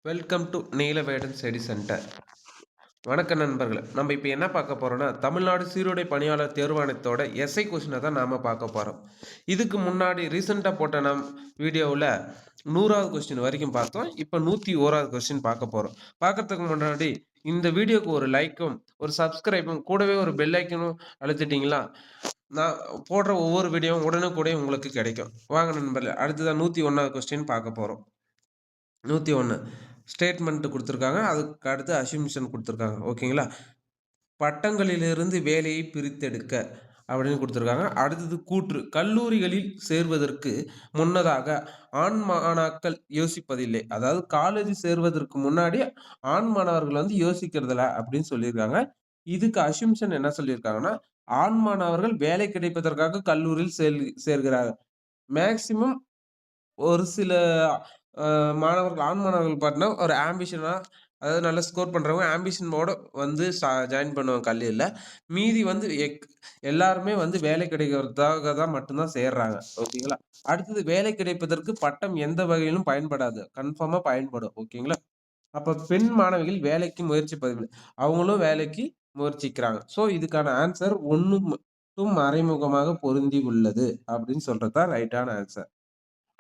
Welcome to Neelavedan study centre. வணக்கம் நண்பர்களே. நம்ம இப்போ என்ன பார்க்க போறோம்னா, தமிழ்நாடு சீருடை பணியாளர் தேர்வாணையத்தோட எஸ்ஐ கொஸ்டினை தான் நாம பார்க்க போறோம். இதுக்கு முன்னாடி ரீசெண்டாக போட்ட வீடியோவில் 100வது கொஸ்டின் வரைக்கும் பார்த்தோம். இப்போ 101வது கொஸ்டின் பார்க்க போறோம். பார்க்கறதுக்கு முன்னாடி இந்த வீடியோக்கு ஒரு லைக்கும் ஒரு சப்ஸ்கிரைபும் கூடவே ஒரு பெல் ஐக்கனும் அழுத்திட்டீங்களா, நான் போடுற ஒவ்வொரு வீடியோவும் உடனுக்குடைய உங்களுக்கு கிடைக்கும். வாங்க நண்பர்களே, அடுத்ததான் 101வது கொஸ்டின் பார்க்க போறோம். 101 ஸ்டேட்மெண்ட் கொடுத்துருக்காங்க. அதுக்கு அடுத்து அசம்ப்ஷன் கொடுத்துருக்காங்க. ஓகேங்களா? பட்டங்களிலிருந்து வேலையை பிரித்தெடுக்க அப்படின்னு கொடுத்துருக்காங்க. அடுத்தது கூற்று. கல்லூரிகளில் சேர்வதற்கு முன்னதாக ஆண் மாணாக்கள் யோசிப்பதில்லை. அதாவது காலேஜ் சேர்வதற்கு முன்னாடி ஆண் மாணவர்கள் வந்து யோசிக்கிறதில்ல அப்படின்னு சொல்லியிருக்காங்க. இதுக்கு அசம்ப்ஷன் என்ன சொல்லியிருக்காங்கன்னா, ஆண் மாணவர்கள் வேலை கிடைப்பதற்காக கல்லூரியில் சேர்கிறார்கள். மேக்சிமம் ஒரு சில மாணவர்கள், ஆண் மாணவர்கள் பார்த்தீங்கன்னா, ஒரு ஆம்பிஷனா, அதாவது நல்லா ஸ்கோர் பண்றவங்க ஆம்பிஷனோட வந்து ஜாயின் பண்ணுவாங்க கல்லூரில. மீதி வந்து எல்லாருமே வந்து வேலை கிடைக்கிறதுக்காக தான் மட்டும் தான் சேர்றாங்க. ஓகேங்களா? அடுத்தது வேலை கிடைப்பதற்கு பட்டம் எந்த வகையிலும் பயன்படாது. கன்ஃபார்மா பயன்படும். ஓகேங்களா? அப்ப பெண் மாணவிகள் வேலைக்கு முயற்சிப்பதில்லை. அவங்களும் வேலைக்கு முயற்சிக்கிறாங்க. ஸோ இதுக்கான ஆன்சர் 1 மட்டும் மறைமுகமாக பொருந்தி உள்ளது அப்படின்னு சொல்றது தான் ரைட்டான ஆன்சர்.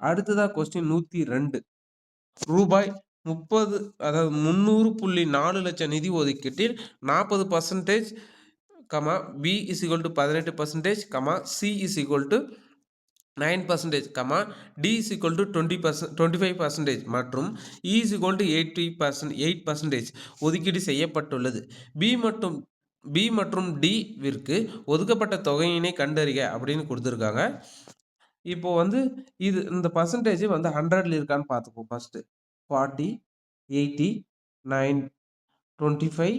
அடுத்ததா கொஸ்டின் 102. ரூபாய் 30, அதாவது 300.4 லட்சம் நிதி ஒதுக்கீட்டில் 40%, B is equal to 18%, C is equal to 9%, D is equal to 25% மற்றும் இ இஸ் ஈக்குவல் டு 8% ஒதுக்கீடு செய்யப்பட்டுள்ளது. பி மற்றும் டி விற்கு ஒதுக்கப்பட்ட தொகையினை கண்டறிக அப்படின்னு கொடுத்துருக்காங்க. இப்போ வந்து இந்த பர்சன்டேஜ் வந்து 100ல இருக்கான்னு பார்த்துப்போம். ஃபர்ஸ்ட் 40, 80, 9, 25,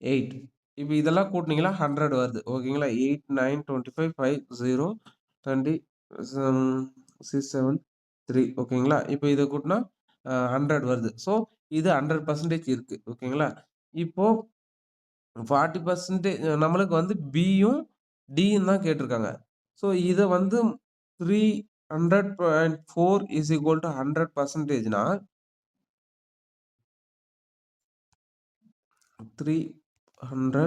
8. இப்போ இதெல்லாம் கூட்டினீங்கன்னா 100 வருது. ஓகேங்களா? 8, 9, 25, 5, 0, 20, 6, 7, 3. ஓகேங்களா? இப்போ இதை கூட்டினா 100 வருது. ஸோ இது 100% இருக்கு. ஓகேங்களா? இப்போ 40% நம்மளுக்கு வந்து பியும் டியும் தான் கேட்டிருக்காங்க. ஸோ இதை வந்து 300.4 இஸ் ஈக்குவல் டு 100%னா 300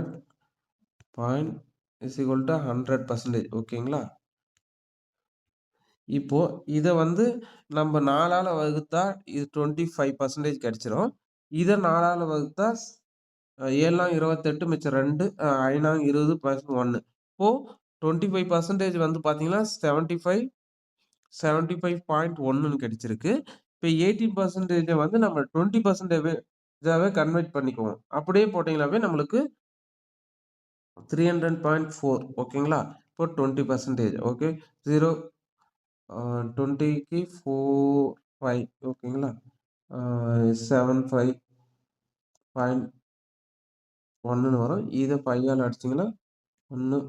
பாயிண்ட் இஸ் ஈக்குவல் டு 100%. ஓகேங்களா? இப்போ இதை வந்து நம்ம 4ஆல வகுத்தா இது 25% கிடைச்சிரும். இதை 4ஆல வகுத்தா 7 28 மிச்சம் 2, 5 20 + 1. இப்போ 25% வந்து பார்த்தீங்கன்னா 75.1ன்னு கிடைச்சிருக்கு. இப்போ 18% வந்து நம்ம 20%ஆவே கன்வெர்ட் பண்ணிக்குவோம். அப்படியே போட்டீங்கன்னாவே நம்மளுக்கு 300.4. ஓகேங்களா? இப்போ 20%. ஓகே. 0, 20க்கு 4, 5. ஓகேங்களா? 75.1ன்னு வரும். இதை 5ஆல அடிச்சிங்கன்னா 1,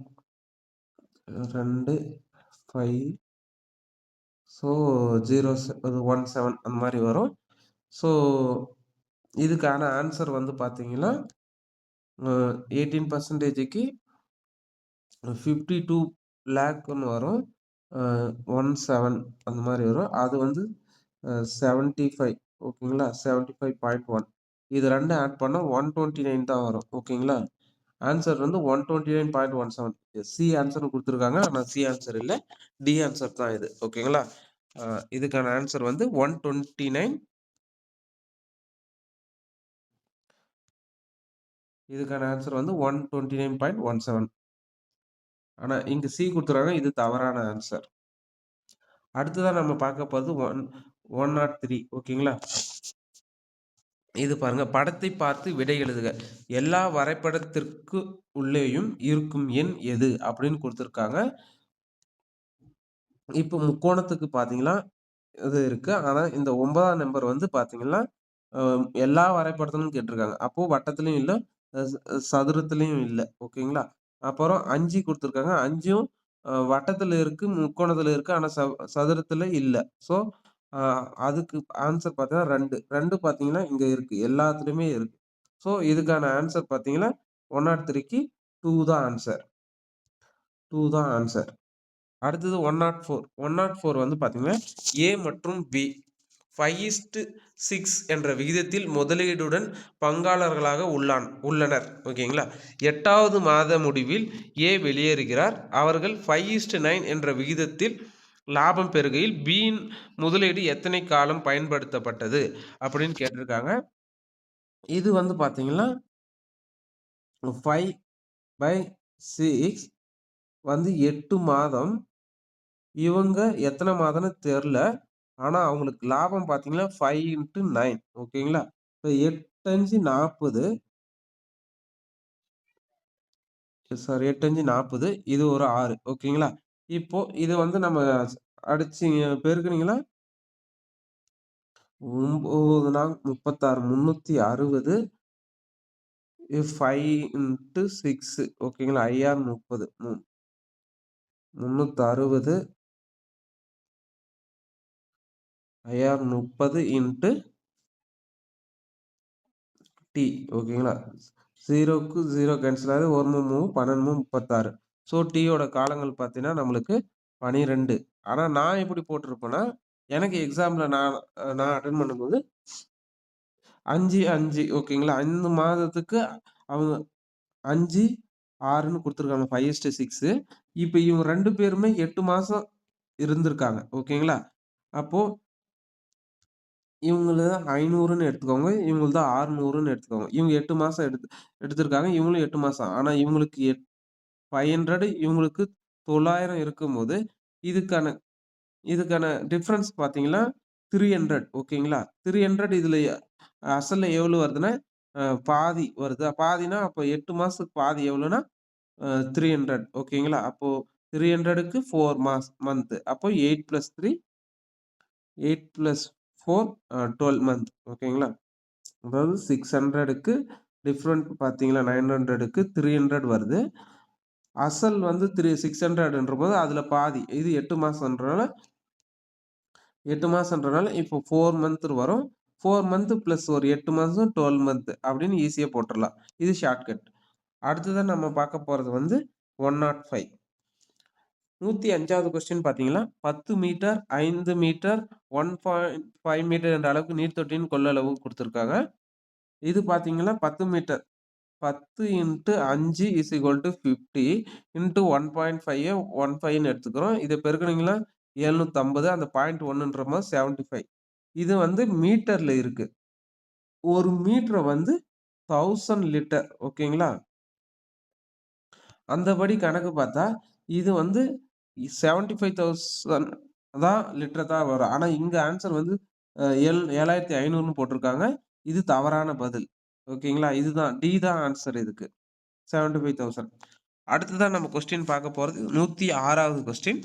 2, 5. ஸோ 17 அந்த மாதிரி வரும். ஸோ இதுக்கான ஆன்சர் வந்து பார்த்தீங்கன்னா 18%க்கு 52 லேக்னு வரும். 17 அந்த மாதிரி வரும். அது வந்து 75. ஓகேங்களா? 75.1. இது ரெண்டும் ஆட் பண்ணா 129 தான் வரும். ஓகேங்களா? ஆன்சர் வந்து 129.17. சி ஆன்சர் கொடுத்துருக்காங்க. ஆனால் சி ஆன்சர் இல்லை, டி ஆன்சர் தான் இது. ஓகேங்களா? இதுக்கான ஆன்சர் வந்து 129. இதுக்கான ஆன்சர் வந்து 129.17. ஆனா இங்க சி கொடுத்துருக்காங்க. இது தவறான ஆன்சர். அடுத்ததான் நம்ம பார்க்க போறது 103. ஓகேங்களா? இது பாருங்க. படத்தை பார்த்து விடை எழுதுக. எல்லா வரைபடத்திற்கு உள்ளேயும் இருக்கும் எண் எது அப்படின்னு கொடுத்துருக்காங்க. இப்போ முக்கோணத்துக்கு பார்த்தீங்கன்னா இது இருக்கு. ஆனா இந்த 9ஆம் நம்பர் வந்து பார்த்தீங்கன்னா, எல்லா வரைபடத்திலும் கேட்டிருக்காங்க. அப்போ வட்டத்திலயும் இல்ல, சதுரத்திலயும் இல்ல. ஓகேங்களா? அப்புறம் 5 குடுத்துருக்காங்க. 5ம் வட்டத்துல இருக்கு, முக்கோணத்துல இருக்கு. ஆனா சதுரத்துல இல்ல. ஸோ அதுக்கு ஆன்சர் பார்த்தீங்கன்னா 2. 2 பார்த்தீங்கன்னா இங்க இருக்கு. எல்லாத்துலயுமே இருக்கு. ஸோ இதுக்கான ஆன்சர் பார்த்தீங்கன்னா 103க்கு 2 தான் ஆன்சர். 2 தான் ஆன்சர். அடுத்தது 104. 104 வந்து பார்த்தீங்கன்னா, ஏ மற்றும் பி 5:6 என்ற விகிதத்தில் முதலீடுடன் பங்காளர்களாக உள்ளனர். ஓகேங்களா. 8வது மாத முடிவில் ஏ வெளியேறுகிறார். அவர்கள் 5:9 என்ற விகிதத்தில் லாபம் பெறுகையில் பியின் முதலீடு எத்தனை காலம் பயன்படுத்தப்பட்டது அப்படின்னு கேட்டிருக்காங்க. இது வந்து பார்த்தீங்கன்னா 5/6 வந்து 8 மாதம். இவங்க எத்தனை மாதம்னு தெரில. ஆனால் அவங்களுக்கு லாபம் பார்த்தீங்கன்னா 5 × 9. ஓகேங்களா. இப்போ 8×5 40. சாரி 8×5 40. இது ஒரு 6. ஓகேங்களா. இப்போ இது வந்து நம்ம அடிச்சு பெருக்குனீங்களா 9 நாள் 36 360 5×6. ஓகேங்களா. IR 30 360 IR 30 × T. ஓகேங்களா. 0க்கு 0 கேன்சல் ஆகுது. 1 3 12 36. ஸோ டீயோட காலங்கள் பார்த்தீங்கன்னா நம்மளுக்கு 12. ஆனால் நான் எப்படி போட்டிருப்பேன்னா எனக்கு எக்ஸாமில் நான் அட்டன் பண்ணும்போது 5 ஓகேங்களா. 5 மாதத்துக்கு அவங்க 5 6ன்னு கொடுத்துருக்காங்க 5:6. இப்போ இவங்க 2 பேருமே 8 மாதம் இருந்திருக்காங்க. ஓகேங்களா. அப்போ இவங்களது 500ன்னு எடுத்துக்கோங்க. இவங்களது 600ன்னு எடுத்துக்கோங்க. இவங்க 8 மாசம் எடுத்திருக்காங்க. இவங்களும் 8 மாசம். ஆனா இவங்களுக்கு 500 இவங்களுக்கு 900 இருக்கும்போது, இதுக்கான இதுக்கான டிஃபரன்ஸ் பார்த்தீங்கன்னா 300. ஓகேங்களா. 300 இதுல அசல்ல எவ்வளவு வருதுன்னா, பாதி வருது. பாதின்னா அப்போ 8 மாசத்துக்கு பாதி எவ்வளோன்னா 300. ஓகேங்களா. அப்போ 300க்கு 4 மந்த். அப்போ 8 + 3 8 + 4 12 மந்த். ஓகேங்களா. அதாவது 600க்கு டிஃபரண்ட் பார்த்தீங்களா 900க்கு 300 வருது. அசல் வந்து 600ன்றபோது அதுல பாதி. இது 8 மாசம்ன்றனால இப்போ 4 மந்த் வரும். 4 மந்த் பிளஸ் ஒரு 8 மாசம் 12 மந்த் அப்படின்னு ஈஸியா போட்டுறலாம். இது ஷார்ட்கட். அடுத்ததான் நம்ம பார்க்க போறது வந்து 105. 105வது கொஸ்டின் பார்த்தீங்கன்னா 10 மீட்டர் 5 மீட்டர் 1.5 மீட்டர் என்ற அளவுக்கு நீர்த்தொட்டியின் கொள்ளளவு கொடுத்துருக்காங்க. இது பார்த்தீங்கன்னா 10 மீட்டர் 10 × 5 = 50 × 1.5 15ன்னு எடுத்துக்கிறோம். இதை பெருக்குனீங்கன்னா 750. அந்த 0.1ன்ற மாதிரி 75. இது வந்து மீட்டர்ல இருக்கு. ஒரு மீட்டர் வந்து 1000 லிட்டர். ஓகேங்களா. அந்தபடி கணக்கு பார்த்தா இது வந்து 75,000 தான் லிட்டர் தான் வரும். ஆனா இங்க ஆன்சர் வந்து 7500ன்னு போட்டிருக்காங்க. இது தவறான பதில். ஓகேங்களா. இதுதான் டி தான் ஆன்சர் இதுக்கு. 75,000. அடுத்ததான் நம்ம கொஸ்டின் பார்க்க போறது 106வது கொஸ்டின்.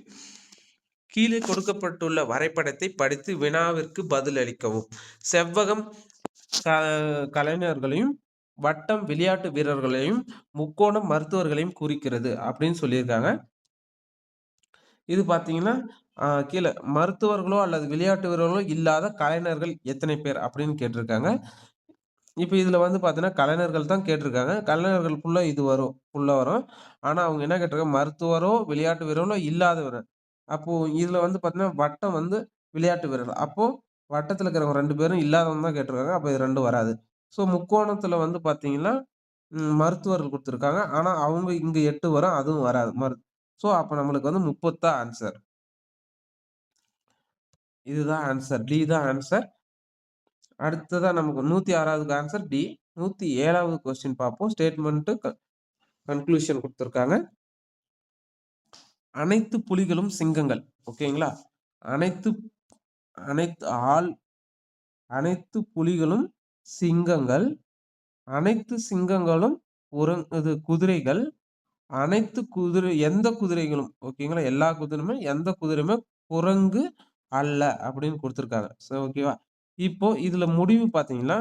கீழே கொடுக்கப்பட்டுள்ள வரைபடத்தை படித்து வினாவிற்கு பதில் அளிக்கவும். செவ்வகம் கலைஞர்களையும், வட்டம் விளையாட்டு வீரர்களையும், முக்கோணம் மருத்துவர்களையும் குறிக்கிறது அப்படின்னு சொல்லியிருக்காங்க. இது பார்த்தீங்கன்னா கீழே மருத்துவர்களோ அல்லது விளையாட்டு வீரர்களோ இல்லாத கலைஞர்கள் எத்தனை பேர் அப்படின்னு கேட்டிருக்காங்க. இப்போ இதுல வந்து பார்த்தீங்கன்னா கலைஞர்கள் தான் கேட்டிருக்காங்க. கலைஞர்களுக்குள்ள இது வரும் உள்ள வரும். ஆனா அவங்க என்ன கேட்டிருக்காங்க, மருத்துவரோ விளையாட்டு வீரர்களோ இல்லாதவர். அப்போ இதுல வந்து பார்த்தீங்கன்னா வட்டம் வந்து விளையாட்டு வீரர்கள். அப்போ வட்டத்துல இருக்கிறவங்க 2 பேரும் இல்லாதவங்க தான் கேட்டிருக்காங்க. அப்போ இது 2 வராது. ஸோ முக்கோணத்துல வந்து பார்த்தீங்கன்னா மருத்துவர்கள் குடுத்துருக்காங்க. ஆனா அவங்க இங்க 8 வரும். அதுவும் வராது. ஸோ அப்ப நம்மளுக்கு வந்து 30 தான் ஆன்சர். இதுதான் ஆன்சர். டி தான் ஆன்சர். அடுத்ததா நமக்கு 106வது ஆன்சர் டி. 107வது கொஸ்டின் பார்ப்போம். ஸ்டேட்மென்ட் கன்க்ளூஷன் குடுத்துருக்காங்க. அனைத்து புலிகளும் சிங்கங்கள். ஓகேங்களா. அனைத்து அனைத்து அனைத்து புலிகளும் சிங்கங்கள். அனைத்து சிங்கங்களும் குதிரைகள். எந்த குதிரைகளும் ஓகேங்களா. எல்லா குதிரையுமே எந்த குதிரையுமே குரங்கு அல்ல அப்படின்னு கொடுத்துருக்காங்க. ஓகேவா. இப்போ இதுல முடிவு பார்த்தீங்கன்னா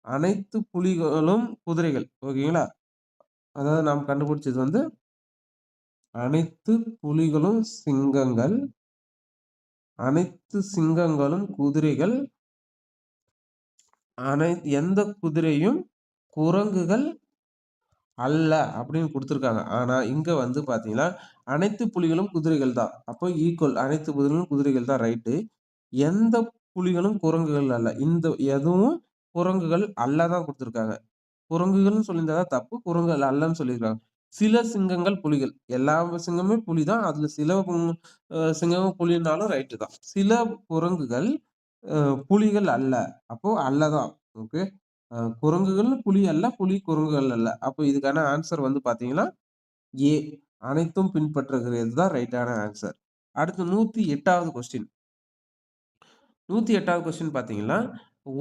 அனைத்து புலிகளும் குதிரைகள். ஓகேங்களா. அதாவது நாம் கண்டுபிடிச்சது வந்து அனைத்து புலிகளும் சிங்கங்கள், அனைத்து சிங்கங்களும் குதிரைகள், எந்த குதிரையும் குரங்குகள் அல்ல அப்படின்னு கொடுத்துருக்காங்க. ஆனா இங்க வந்து பாத்தீங்கன்னா அனைத்து புலிகளும் குதிரைகள் தான். அப்போ ஈக்குவல் அனைத்து புலிகளும் குதிரைகள் தான் ரைட்டு. எந்த புலிகளும் குரங்குகள் அல்ல. இந்த எதுவும் குரங்குகள் அல்ல தான் குடுத்துருக்காங்க. குரங்குகள்னு சொல்லியிருந்தா தான் தப்பு. குரங்குகள் அல்லன்னு சொல்லியிருக்காங்க. சில சிங்கங்கள், புலிகள். எல்லா சிங்கமுமே புலி தான். அதுல சில சிங்கமும் புலினாலும் ரைட்டு தான். சில குரங்குகள் அ புலிகள் அல்ல. அப்போ அல்ல தான். ஓகே. குரங்குகள் புலி அல்ல, புலி குரங்குகள் அல்ல. அப்போ இதுக்கான ஆன்சர் வந்து பார்த்தீங்கன்னா, ஏ. அனைத்தும் பின்பற்றுகிறது தான் ரைட்டான ஆன்சர். அடுத்து 108வது கொஸ்டின். 108வது கொஸ்டின் பார்த்தீங்கன்னா,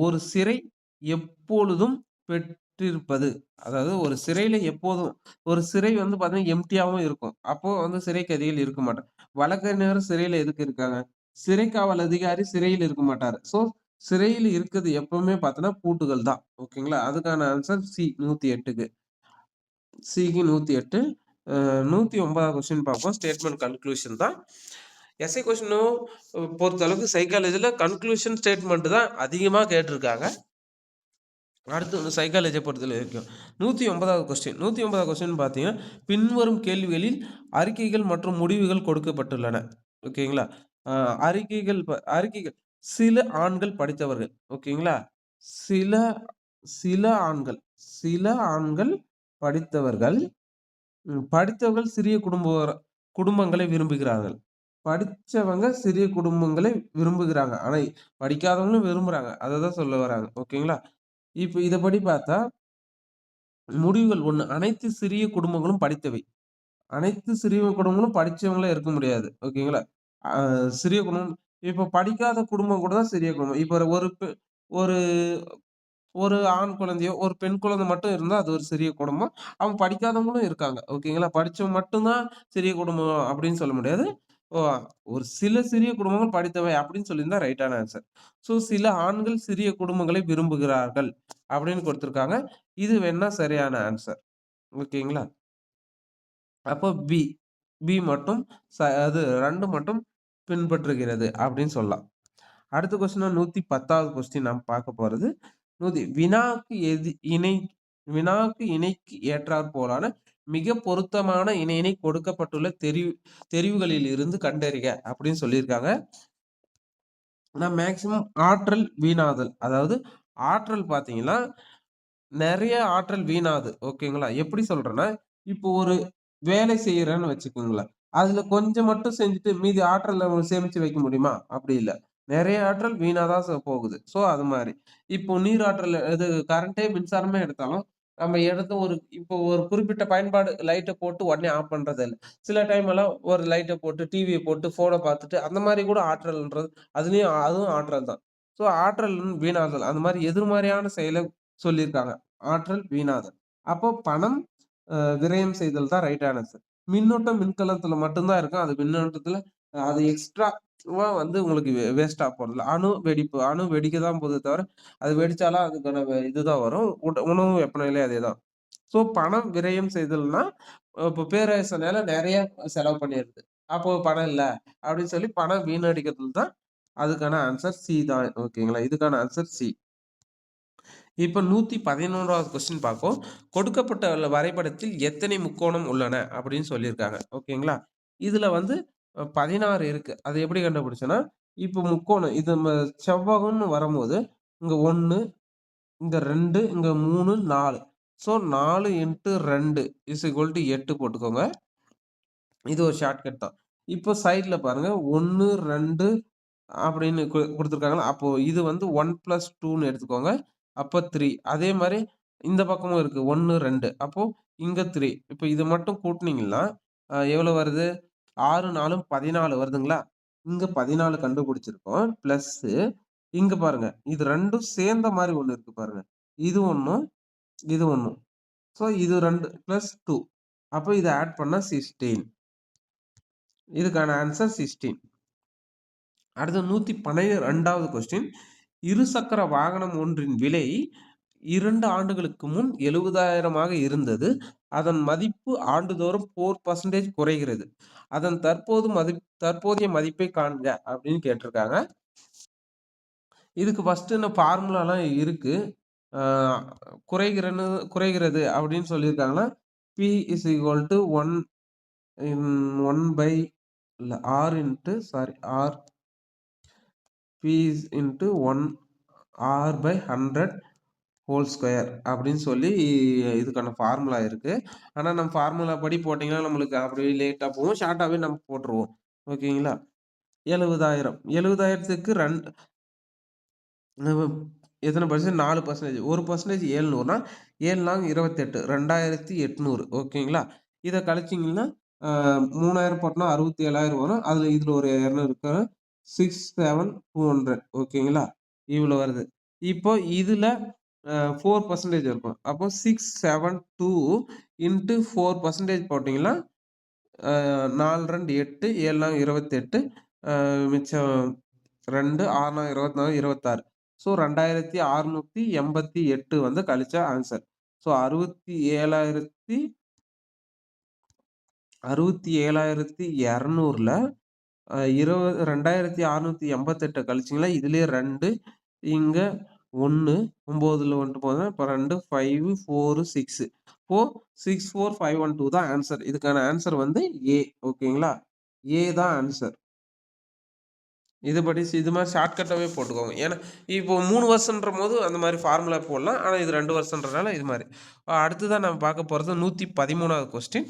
ஒரு சிறை எப்பொழுதும் பெற்றிருப்பது. அதாவது ஒரு சிறையில எப்போதும் ஒரு சிறை வந்து பார்த்தீங்கன்னா, எம்ப்டியாவும் இருக்கும். அப்போ வந்து சிறை கைதிகள் இருக்க மாட்டாங்க. வழக்கறிஞர் சிறையில எதுக்கு இருக்காங்க? சிறை காவல் அதிகாரி சிறையில் இருக்க மாட்டாரு. ஸோ, சிறையில இருக்கிறது எப்பவுமே பார்த்தீங்கன்னா, பூட்டுகள் தான். ஓகேங்களா? அதுக்கான ஆன்சர் சி 108க்கு. சிக்கு 108. 109வது கொஸ்டின் பார்ப்போம். ஸ்டேட்மெண்ட் கன்க்ளூஷன் தான். எஸ்ஐ கொஸ்டினும் பொறுத்தளவுக்கு சைக்காலஜில கன்க்ளூஷன் ஸ்டேட்மெண்ட் தான் அதிகமா கேட்டிருக்காங்க. அடுத்து வந்து சைக்காலஜிய பொறுத்தவரைக்கும் 109வது கொஸ்டின். 109வது கொஸ்டின் பார்த்தீங்கன்னா, பின்வரும் கேள்விகளில் அறிக்கைகள் மற்றும் முடிவுகள் கொடுக்கப்பட்டுள்ளன. ஓகேங்களா? அ அறிக்கைகள் சில ஆண்கள் படித்தவர்கள். ஓகேங்களா? சில சில ஆண்கள் சில ஆண்கள் படித்தவர்கள் படித்தவர்கள் சிறிய குடும்பங்களை விரும்புகிறார்கள். படிச்சவங்க சிறிய குடும்பங்களை விரும்புகிறாங்க. ஆனா, படிக்காதவங்களும் விரும்புறாங்க. அததான் சொல்ல வராங்க. ஓகேங்களா? இப்ப இதப்படி பார்த்தா, முடிவுகள் 1 அனைத்து சிறிய குடும்பங்களும் படித்தவை. அனைத்து சிறிய குடும்பங்களும் படிச்சவங்களா இருக்க முடியாது. ஓகேங்களா? அ சிறிய குடும்பம் இப்ப படிக்காத குடும்பம் கூட தான் சிறிய குடும்பம். இப்ப ஒரு ஒரு ஆண் குழந்தையோ, ஒரு பெண் குழந்தை மட்டும் இருந்தா, அது ஒரு சிறிய குடும்பம். அவங்க படிக்காதவங்களும் இருக்காங்க. ஓகேங்களா? படிச்சவங்க மட்டும் தான் சிறிய குடும்பம் அப்படின்னு சொல்ல முடியாது. ஓ ஒரு சில சிறிய குடும்பங்கள் படித்தவை அப்படின்னு சொல்லியிருந்தா ரைட்டான ஆன்சர். ஸோ சில ஆண்கள் சிறிய குடும்பங்களை விரும்புகிறார்கள் அப்படின்னு குடுத்துருக்காங்க. இது வேணா சரியான ஆன்சர். ஓகேங்களா? அப்போ பி. பி மட்டும் அது 2 மட்டும் பின்பற்றுகிறது அப்படின்னு சொல்லலாம். அடுத்த கொஸ்டின் 110வது கொஸ்டின் நாம் பார்க்க போறது. வினாக்கு வினாக்கு இணைக்கு ஏற்றார் போலான மிக பொருத்தமான இணையினை கொடுக்கப்பட்டுள்ள தெரிவுகளில் இருந்து கண்டறிக அப்படின்னு சொல்லியிருக்காங்க. நான் மேக்ஸிமம் ஆற்றல் வீணாதல். அதாவது ஆற்றல் பார்த்தீங்கன்னா, நெறைய ஆற்றல் வீணாது. ஓகேங்களா? எப்படி சொல்றேன்னா, இப்போ ஒரு வேலை செய்றேன்னு வச்சுக்கோங்களேன். அதுல கொஞ்சம் மட்டும் செஞ்சுட்டு மீதி ஆற்றல நம்ம சேமிச்சு வைக்க முடியுமா? அப்படி இல்ல. நெறைய ஆற்றல் வீணா தான் போகுது. ஸோ அது மாரி. இப்போ நீர் ஆற்றல் இது கரண்டே மின்சாரமே எடுத்தாலும், நம்ம எடுத்து இப்போ ஒரு குறிப்பிட்ட பயன்பாடு லைட்ட போட்டு உடனே ஆஃப் பண்றது இல்ல. சில டைம் எல்லாம் ஒரு லைட்ட போட்டு, டிவிய போட்டு, ஃபோன பார்த்துட்டு அந்த மாரி கூட ஆற்றல்ன்றது அதுவும் ஆற்றல் தான். ஸோ ஆற்றல் வீணாதல். அந்த மாரி எதிர்மறையான செயல சொல்லியிருக்காங்க. ஆற்றல் வீணாதல். அப்போ பணம் விரயம் செய்தல் தான் ரைட் ஆன்சர். மின்னோட்டம் மின்கலத்துல மட்டும் தான் இருக்கும். அது மின்னோட்டத்துல அது எக்ஸ்ட்ராவா வந்து உங்களுக்கு வேஸ்ட்டா போறதில்ல. அணு வெடிக்க தான் போகுதே தவிர, அது வெடிச்சாலும் அதுக்கான இதுதான் வரும். உணவு வெப்பநிலை அதேதான். ஸோ பணம் விரயம் செய்தல்னா, இப்போ பேரரசுனால நெறைய செலவு பண்ணிருது. அப்போ பணம் இல்ல அப்படின்னு சொல்லி பணம் வீணடிக்கிறது தான் அதுக்கான ஆன்சர் சி தான். ஓகேங்களா? இதுக்கான ஆன்சர் சி. இப்ப 111வது கொஸ்டின் பார்ப்போம். கொடுக்கப்பட்ட வரைபடத்தில் எத்தனை முக்கோணம் உள்ளன? அப்படின்னு சொல்லியிருக்காங்க. ஓகேங்களா? இதுல வந்து 16 இருக்கு. அது எப்படி கண்டுபிடிச்சேன்னா, இப்ப முக்கோணம் இது நம்ம செவ்வகம்னு வரும்போது, இங்க 1, இங்க 2, இங்க 3, 4. ஸோ 4 இன்டு 2 8 போட்டுக்கோங்க. இது ஒரு ஷார்ட்கட் தான். இப்போ சைட்ல பாருங்க 1, 2 அப்படின்னு குடுத்துருக்காங்களா? அப்போ இது வந்து 1 + 2ன்னு எடுத்துக்கோங்க. அப்ப 3. அதே மாரி இந்த பக்கமும் இருக்கு. 1, 2. அப்போ இங்க 3. இப்ப இத மட்டும் கூட்டுனீங்கன்னா, எவ்வளோ வருது? 6, 4ம் 14 வருதுங்களா? இங்க 14 கண்டுபிடிச்சிருக்கோம். பிளஸ்ஸு இங்க பாருங்க. இது 2ம் சேர்ந்த மாரி ஒண்ணு இருக்கு பாருங்க. இது ஒண்ணும், இது ஒண்ணும். ஸோ இது 2 + 2. அப்ப இத ஆட் பண்ணா 16. இதுக்கான ஆன்சர் 16. அடுத்து 112வது கொஸ்டின். இருசக்கர வாகனம் ஒன்றின் விலை 2 ஆண்டுகளுக்கு முன் 70,000 இருந்தது. அதன் மதிப்பு ஆண்டுதோறும் 4% குறைகிறது. அதன் தற்போதைய மதிப்பை காண்க அப்படின்னு கேட்டிருக்காங்க. இதுக்கு ஃபர்ஸ்ட் இந்த ஃபார்முலாலாம் இருக்கு. ஆ குறைகிறது அப்படின்னு சொல்லியிருக்காங்கன்னா, P = 1 1 பை இல்ல R into sorry R P into 1r/100 whole square அப்படின்னு சொல்லி இதுக்கான ஃபார்முலா இருக்கு. ஆனா நம்ம ஃபார்முலா படி போட்டீங்கன்னா நம்மளுக்கு அப்படியே லேட்டா போகும். ஷார்ட்டாவே நம்ம போட்டுருவோம். ஓகேங்களா? 70,000 70,000த்துக்கு நம்ம எத்தனை பர்சன்ட்? 4%. 1% 700னா 7 நாங் 28 2800 ஓகேங்களா? இத கழிச்சீங்கன்னா 3000 போட்டோம்னா 67,000 வரும். இதுல ஒரு 200 இருக்கு. 6, 7, 200 ஓகேங்களா? இவ்வளோ வருது. இப்போ இதுல 4% இருக்கும். அப்போ 672 இன்டு 4% போட்டீங்கன்னா 4 2 8 7 நாங் 28 மிச்சம் 2 6 நாங் 24 26. ஸோ 2688 வந்து கழிச்சா ஆன்சர். ஸோ 67,200ல 2688 கழிச்சீங்கன்னா இதுலயே 2 இங்க 1 9ல 1 போதுனா இப்ப 2 5 4 6 இப்போ 64512 தான் ஆன்சர். இதுக்கான ஆன்சர் வந்து ஏ. ஓகேங்களா? ஏ தான் ஆன்சர். இது மாரி ஷார்ட்கட்டாவே போட்டுக்கோங்க. ஏன்னா, இப்போ 3 வருஷன்றபோது அந்த மாரி ஃபார்முலா போடலாம். ஆனா இது 2 வருஷன்றனால இது மாரி. அடுத்ததா நம்ம பார்க்க போறது 113வது கொஸ்டின்.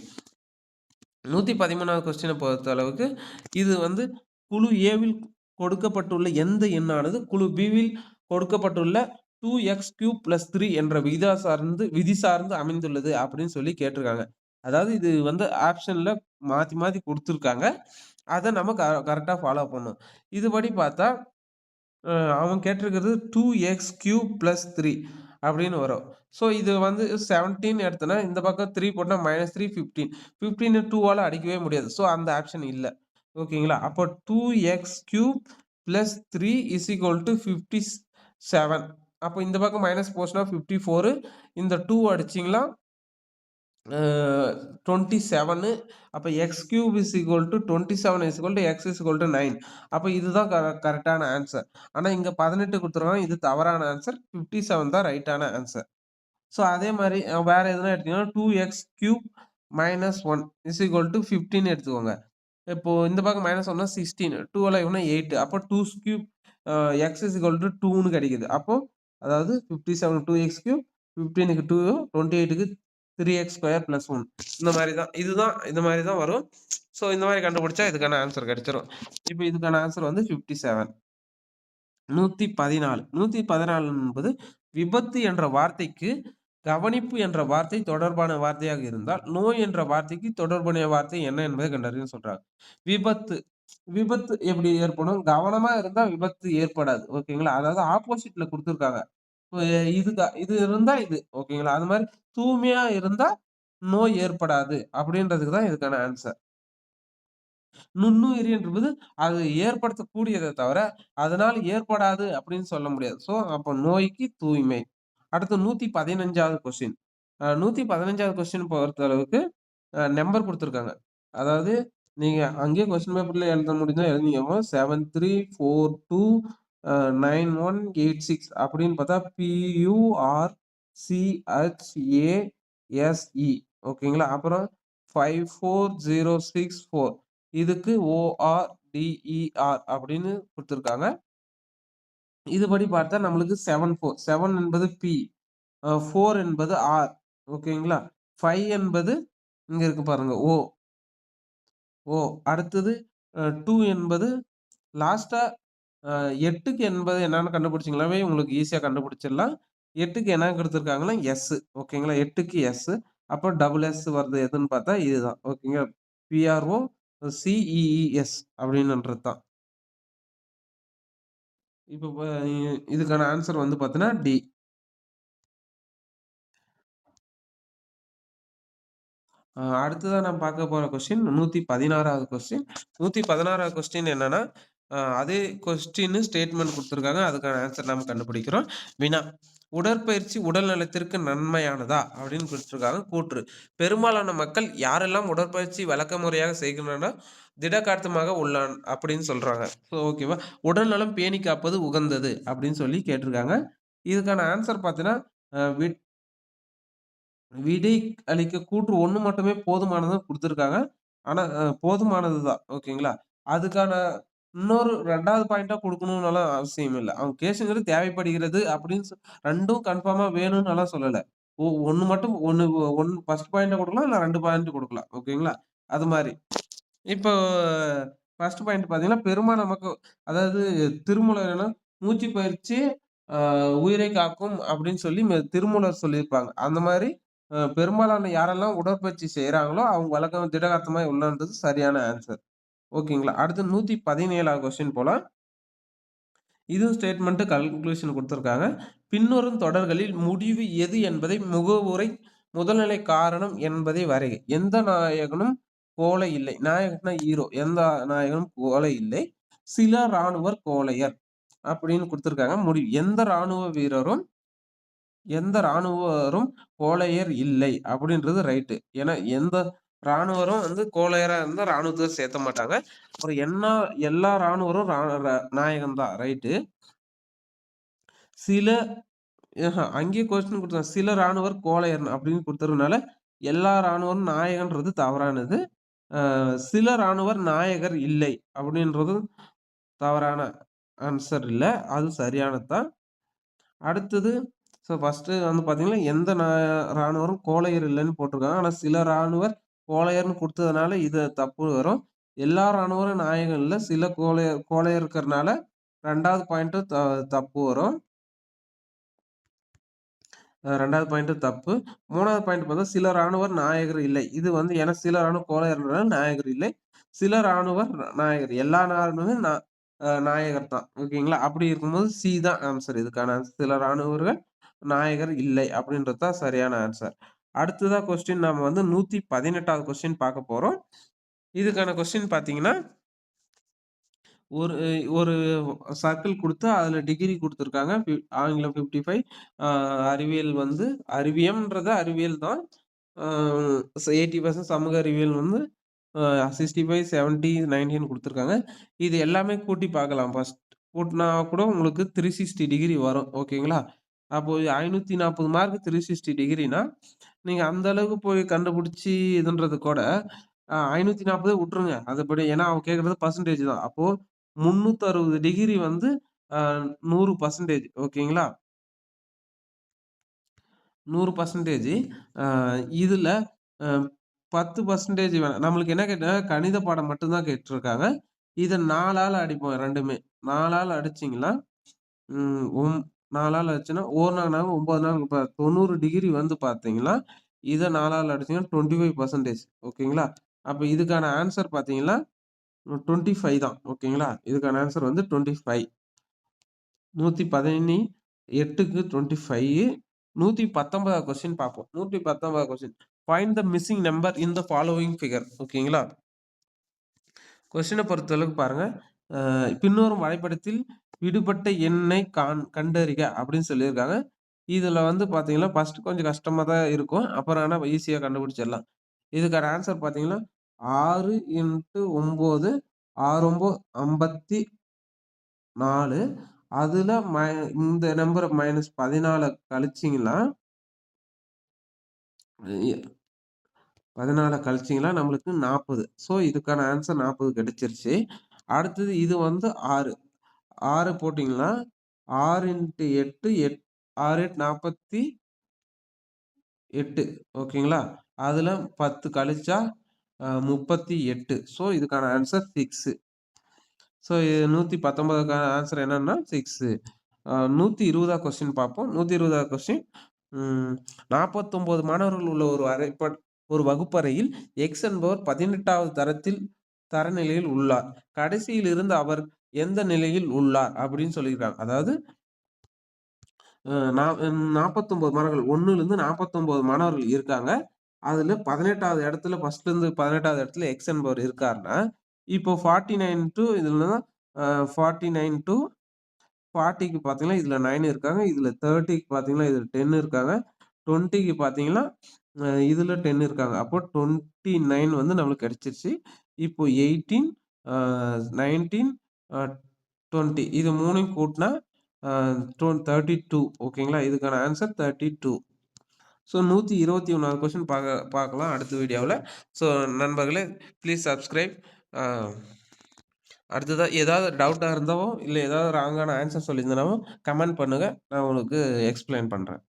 113வது கொஸ்டின பொறுத்த அளவுக்கு, இது வந்து குழு ஏவில் கொடுக்கப்பட்டுள்ள எந்த எண்ணானது குழு பிவில் கொடுக்கப்பட்டுள்ள 2x³ + 3 என்ற விதி சார்ந்து அமைந்துள்ளது அப்படின்னு சொல்லி கேட்டிருக்காங்க. அதாவது இது வந்து ஆப்ஷன்ல மாத்தி மாத்தி குடுத்துருக்காங்க. அத நம்ம கரெக்ட்டா ஃபாலோ பண்ணணும். இதுபடி பார்த்தா, அவன் கேட்டிருக்கிறது 2x³ + 3 அப்படின்னு வரும். ஸோ இது வந்து 17 எடுத்தோம்னா, இந்த பக்கம் 3 போட்டா -3 15. 15 2ஆல அடிக்கவே முடியாது. ஸோ அந்த ஆப்ஷன் இல்ல. ஓகேங்களா? அப்போ 2x³ + 3 = 57. அப்போ இந்த பக்கம் மைனஸ் போச்சுன்னா 54. இந்த 2 அடிச்சீங்களா 27. அப்ப x³ = 27 x = 9. அப்ப இதுதான் கரெக்ட்டான ஆன்சர். ஆனா இங்க 18 குடுத்துருக்காங்க. இது தவறான ஆன்சர். 57 தான் ரைட்டான ஆன்சர். ஸோ அதே மாரி வேற எதுனா எடுத்தீங்கன்னா 2x³ - 1 = 15 எடுத்துக்கோங்க. இப்போ இந்த பக்கம் -1னா 16. 2 இவனா 8. அப்போ 2's³ x = 2ன்னு கிடைக்குது. அப்போ அதாவது 57 2x³ 15க்கு 2 28க்கு 3x² + 1 இந்த மாரி தான். இந்த மாரி தான் வரும். ஸோ இந்த மாரி கண்டுபிடிச்சா இதுக்கான ஆன்சர் கிடைச்சிரும். இப்போ இதுக்கான ஆன்சர் வந்து 57. 114 114 என்பது விபத்து என்ற வார்த்தைக்கு கவனிப்பு என்ற வார்த்தை தொடர்பான வார்த்தையாக இருந்தால், நோய் என்ற வார்த்தைக்கு தொடர்புடைய வார்த்தை என்ன என்பதை கண்டறியன்னு சொல்றாங்க. விபத்து விபத்து எப்படி ஏற்படும்? கவனமா இருந்தா விபத்து ஏற்படாது. ஓகேங்களா? அதாவது ஆப்போசிட்ல குடுத்துருக்காங்க. இது இருந்தா இது. ஓகேங்களா? அது மாரி தூய்மையா இருந்தா நோய் ஏற்படாது. அப்படின்றதுக்கு தான் இதுக்கான ஆன்சர். நுண்ணுயிரி என்பது அது ஏற்படுத்தக்கூடியதே தவிர, அதனால் ஏற்படாது அப்படின்னு சொல்ல முடியாது. ஸோ, அப்ப நோய்க்கு தூய்மை. அடுத்து 115வது கொஸ்டின். 115வது கொஸ்டின் பொறுத்த அளவுக்கு நம்பர் குடுத்துருக்காங்க. அதாவது நீங்க அங்கேயே கொஸ்டின் பேப்பர்ல எழுத முடிஞ்சா எழுதிக்கோங்க. 7342 9186 அப்படின்னு பார்த்தா PURCHASE ஓகேங்களா? அப்புறம் 54064 இதுக்கு ORDER அப்படின்னு குடுத்துருக்காங்க. இதுபடி பார்த்தா நம்மளுக்கு 74 7 என்பது P, 4 என்பது R ஓகேங்களா? 5 என்பது இங்க இருக்கு பாருங்க அடுத்தது 2 என்பது லாஸ்ட்டா 8க்கு என்பது என்னன்னு கண்டுபிடிச்சீங்கனாவே உங்களுக்கு ஈஸியா கண்டுபிடிச்சிடலாம். 8க்கு என்ன குடுத்துருக்காங்கன்னா எஸ் ஓகேங்களா? 8க்கு எஸ். அப்போ டபுள் எஸ் வருது எதுன்னு பார்த்தா இதுதான். ஓகேங்களா? PROCEES அப்படின்னுன்றது தான். இப்போ இதுக்கான ஆன்சர் வந்து பார்த்தீங்கன்னா டி. அடுத்ததா நான் பார்க்க போற கொஸ்டின் 116வது கொஸ்டின். 116வது கொஸ்டின் என்னன்னா, அதே கொஸ்டின் ஸ்டேட்மெண்ட் குடுத்துருக்காங்க. அதுக்கான ஆன்சர் நாம கண்டுபிடிக்கிறோம். வினா: உடற்பயிற்சி உடல் நலத்திற்கு நன்மையானதா? அப்படின்னு குடுத்துருக்காங்க. கூற்று: பெரும்பாலான மக்கள் யாரெல்லாம் உடற்பயிற்சி வழக்க முறையாக செய்கின்றனர் திடகாத்திரமாக உள்ளான் அப்படின்னு சொல்றாங்க. ஸோ ஓகேவா? உடல் நலம் பேணி காப்பது உகந்தது அப்படின்னு சொல்லி கேட்டிருக்காங்க. இதுக்கான ஆன்சர் பார்த்தீங்கன்னா, அ வி விடை அளிக்க கூற்று 1 மட்டுமே போதுமானதுன்னு குடுத்துருக்காங்க. ஆனா போதுமானது தான். ஓகேங்களா? அதுக்கான இன்னொரு 2வது பாயிண்ட்டா குடுக்கணும்னுலாம் அவசியம் இல்ல. அவங்க கேஸ்ங்கிறது தேவைப்படுகிறது அப்படின்னு 2ம் கன்ஃபார்மா வேணும்னுலாம் சொல்லல. 1 மட்டும் 1 ஃபர்ஸ்ட் பாயிண்ட்டா குடுக்கலாம். இல்ல 2 பாயிண்ட் குடுக்கலாம். ஓகேங்களா? அது மாரி. இப்போ ஃபர்ஸ்ட் பாயிண்ட் பார்த்தீங்கன்னா, நமக்கு அதாவது திருமூலர்னா மூச்சு பயிற்சி உயிரை காக்கும் அப்படின்னு சொல்லி திருமூலர் சொல்லியிருப்பாங்க. அந்த மாரி பெரும்பாலான யாரெல்லாம் உடற்பயிற்சி செய்றாங்களோ, அவங்க வழக்கம் திடகாத்திரமா உள்ளன்றது சரியான ஆன்சர். ஓகேங்களா? அடுத்து 117வது கொஸ்டின் போலாம். இதுவும் ஸ்டேட்மெண்ட் கன்க்ளூஷன் குடுத்திருக்காங்க. பின்வரும் தொடர்களில் முடிவு எது என்பதை முகவுரை முதல்நிலை காரணம் என்பதை வரைக. எந்த நாயகனும் கோழை இல்லை. நாயகன்னா ஹீரோ. எந்த நாயகனும் கோழை இல்லை. சில ராணுவர் கோழையர் அப்படின்னு குடுத்திருக்காங்க. முடிவு எந்த ராணுவரும் கோழையர் இல்லை அப்படின்றது ரைட்டு. ஏன்னா எந்த ராணுவரும் வந்து கோழையரா இருந்தா ராணுவத்துல சேர்த்த மாட்டாங்க. அப்புறம் எல்லா ராணுவரும் நாயகன் தான் ரைட்டு. சில அங்கேயே கொஸ்டின் குடுத்தாங்க. சில ராணுவர் கோழையர் அப்படின்னு குடுத்ததுனால, எல்லா ராணுவரும் நாயகன்றது தவறானது. அ சில ராணுவர் நாயகர் இல்லை அப்படின்றது தவறான ஆன்சர் இல்ல. அது சரியானது தான். அடுத்தது ஃபர்ஸ்ட்டு வந்து பார்த்தீங்கன்னா, எந்த ராணுவரும் கோழையர் இல்லன்னு போட்டிருக்காங்க. ஆனா சில ராணுவர் கோழையர்ன்னு குடுத்ததுனால இது தப்பு வரும். எல்லா ராணுவரும் நாயகன் இல்ல. சில கோழையர் இருக்கிறனால 2வது பாயிண்ட்டும் தப்பு வரும். 2வது பாயிண்ட்டும் தப்பு. 3வது பாயிண்ட் பார்த்தா சில ராணுவர் நாயகர் இல்லை. இது வந்து ஏன்னா சில ராணுவ கோழையர்னால நாயகர் இல்லை. சில ராணுவர் நாயகர். எல்லா ராணுவமும் நாயகர் தான். ஓகேங்களா? அப்படி இருக்கும்போது சி தான் ஆன்சர் இதுக்கான ஆன்சர். சில ராணுவர்கள் நாயகர் இல்லை அப்படின்றது தான் சரியான ஆன்சர். அடுத்ததா கொஸ்டின் நாம வந்து 118வது கொஸ்டின் பார்க்க போறோம். இதுக்கான கொஸ்டின் பார்த்தீங்கன்னா ஒரு ஒரு சர்க்கிள் குடுத்து அதுல டிகிரி குடுத்துருக்காங்க. ஆங்கிலம் 55 அறிவியல் வந்து அறிவியம்ன்றது அறிவியல் தான். ஆ 80% சமூக அறிவியல் வந்து 65, 70, 90ன்னு குடுத்துருக்காங்க. இது எல்லாமே கூட்டி பார்க்கலாம் ஃபர்ஸ்ட். கூட்டுனா கூட உங்களுக்கு 360 டிகிரி வரும். ஓகேங்களா? அப்போ 540 மார்க் 360 டிகிரினா, நீங்க அந்த அளவுக்கு போய் கண்டுபிடிச்சு இதுன்றது கூட 540 வுட்டுருங்க. அதுபடி ஏன்னா அவங்க கேட்கறது பெர்சன்டேஜ் தான். அப்போ 360 டிகிரி வந்து அ 100% ஓகேங்களா? 100% அ இதுல அ 10% வேணாம். நம்மளுக்கு என்ன கேட்டா கணித பாடம் மட்டும் தான் கேட்டுருக்காங்க. இத 4ஆல அடிப்போம் 2மே. 4ஆல அடிச்சீங்கன்னா, ம் ஒம் 4ஆல அடிச்சோன்னா, 1 நாள் 4 9 நாள் 90 டிகிரி வந்து பார்த்தீங்கன்னா, இத 4ஆல அடிச்சீங்கன்னா 25% ஓகேங்களா? அப்ப இதுக்கான ஆன்சர் பார்த்தீங்கன்னா 25 தான். ஓகேங்களா? இதுக்கான ஆன்சர் வந்து 25. 118 8க்கு 25 119வது கொஸ்டின் பார்ப்போம். 119வது question. Find the missing number in the following figure. ஓகேங்களா? கொஸ்டின பொறுத்தளவுக்கு பாருங்க. பின்வரும் வரைபடத்தில் விடுபட்ட எண்ணை கண்டறிக அப்படின்னு சொல்லியிருக்காங்க. இதுல வந்து பார்த்தீங்கன்னா, ஃபர்ஸ்ட் கொஞ்சம் கஷ்டமா தான் இருக்கும். அப்புறம் ஆனா ஈஸியா கண்டுபிடிச்சிடலாம். இதுக்கான ஆன்சர் பார்த்தீங்கன்னா, 6 × 9 6 9 54 அதுல இந்த நம்பர -14 கழிச்சீங்கன்னா, 14 கழிச்சீங்கன்னா நம்மளுக்கு 40. ஸோ இதுக்கான ஆன்சர் 40 கிடைச்சிருச்சு. அடுத்தது இது வந்து 6. 6 போட்டீங்கன்னா 6 × 8 6 8 48 ஓகேங்களா? அதுல 10 கழிச்சா 38. ஸோ இதுக்கான ஆன்சர் 6. ஸோ 119க்கான ஆன்சர் என்னன்னா 6. 120வது கொஸ்டின் பார்ப்போம். 120வது கொஸ்டின் 49 மாணவர்கள் உள்ள ஒரு வகுப்பறையில் எக்ஸ் என்பவர் 18வது தரநிலையில் உள்ளார். கடைசியில் இருந்து அவர் எந்த நிலையில் உள்ளார் அப்படின்னு சொல்லியிருக்காங்க. அதாவது அ நா 49 மாணவர்கள் 1லிருந்து 49 மாணவர்கள் இருக்காங்க. அதுல 18வது இடத்துல ஃபர்ஸ்ட்லருந்து 18வது இடத்துல எக்ஸ் என்பவர் இருக்காருன்னா, இப்போ 49 டூ இதுல 49 டூ 40க்கு பார்த்தீங்கன்னா, இதுல 9 இருக்காங்க. இதுல 30க்கு பார்த்தீங்கன்னா, இதுல 10 இருக்காங்க. 20க்கு பார்த்தீங்கன்னா, இதுல 10 இருக்காங்க. அப்போ 29 வந்து நம்மளுக்கு கிடைச்சிருச்சு. இப்போ 18 அ 19 அ 20 இது 3யும் கூட்டுனா அ 32 ஓகேங்களா? இதுக்கான ஆன்சர் 32. ஸோ 121வது கொஸ்டின் பார்க்கலாம் அடுத்த வீடியோவுல. ஸோ நண்பர்களே ப்ளீஸ் சப்ஸ்கிரைப். அ அடுத்ததா ஏதாவது டவுட்டா இருந்தாவும், இல்ல ஏதாவது ராங்கான ஆன்சர் சொல்லியிருந்தனாவும் கமெண்ட் பண்ணுங்க. நான் உங்களுக்கு எக்ஸ்ப்ளைன் பண்றேன்.